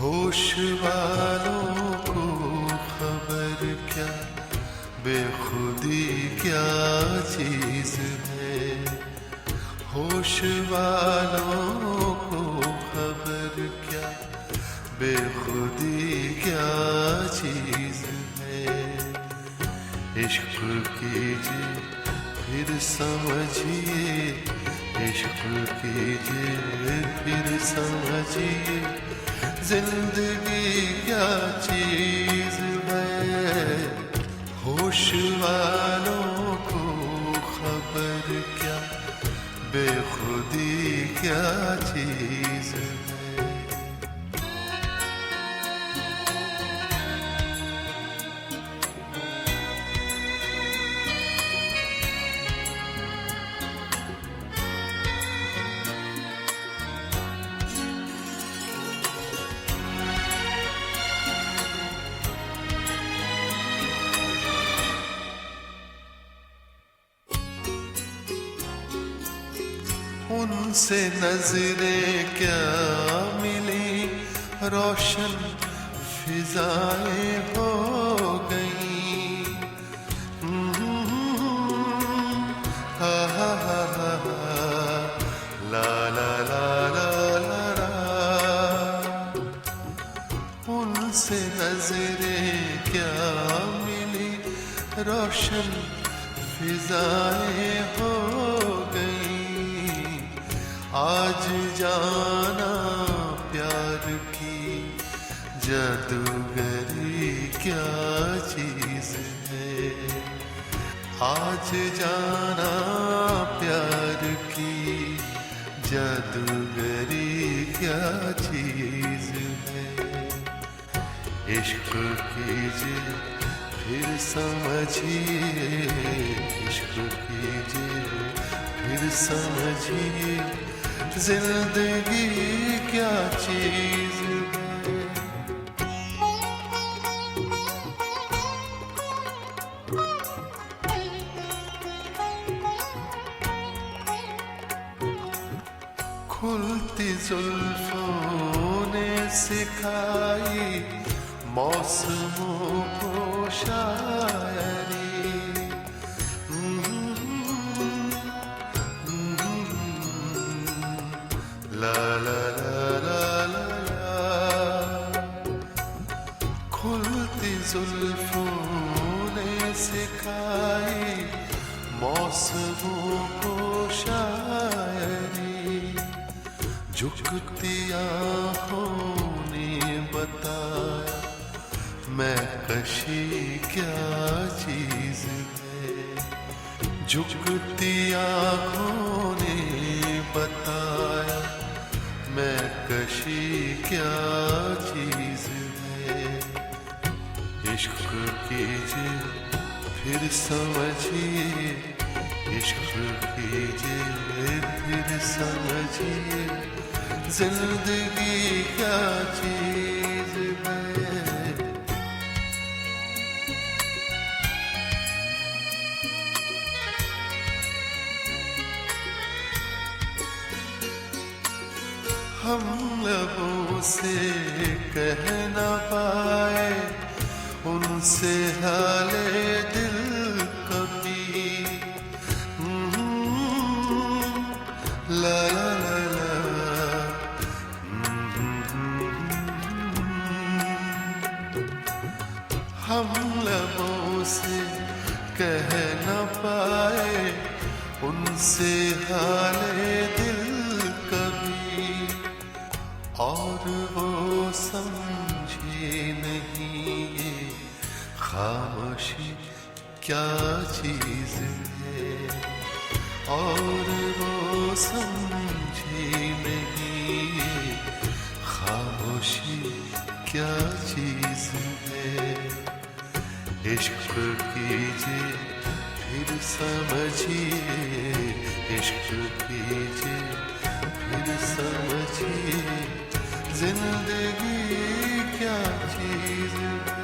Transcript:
होश वालों को खबर क्या, बेखुदी क्या चीज है। होश वालों को खबर क्या, बेखुदी क्या चीज है। इश्क कीजिए फिर समझिए, इश्क कीजिए फिर समझिए, जिंदगी क्या चीज है। होश वालों को खबर क्या, बेखुदी क्या चीज है। उनसे नजरें क्या मिली, रोशन फिजाएं हो गई। हा हा हा हा ला ला ला ला ला ला। उनसे नजरें क्या मिली, रोशन फिजाएं हो गई। आज जाना प्यार की जादूगरी क्या चीज है। आज जाना प्यार की जादूगरी क्या चीज है। इश्क कीजिए फिर समझिए, इश्क कीजिए फिर समझिए, जिंदगी क्या चीज है। खुलती जुल्फों ने सिखाई मौसमों को शायरी। ला ला ला ला ला ला। खुलती जुल्फों ने सिखाई मौसमों को शायरी। झुकती आँखों ने बताया मैं कशी क्या चीज है। झुकती आँखों ने बताया मैं कशी क्या चीज है। इश्क कीजिए फिर समझिए, इश्क कीजिए फिर समझिए, जिंदगी क्या चीज है। हम लबों से कह न पाए उनसे हाले दिल कभी। ला ला ला ला। हम लबों से कह न पाए उनसे हाले दिल कभी। और वो समझे नहीं ये खामोशी क्या चीज है। और वो समझे नहीं ये खामोशी क्या चीज है। इश्क कीजिए फिर समझिए, इश्क कीजिए फिर समझिए, जिंदगी क्या चीज है।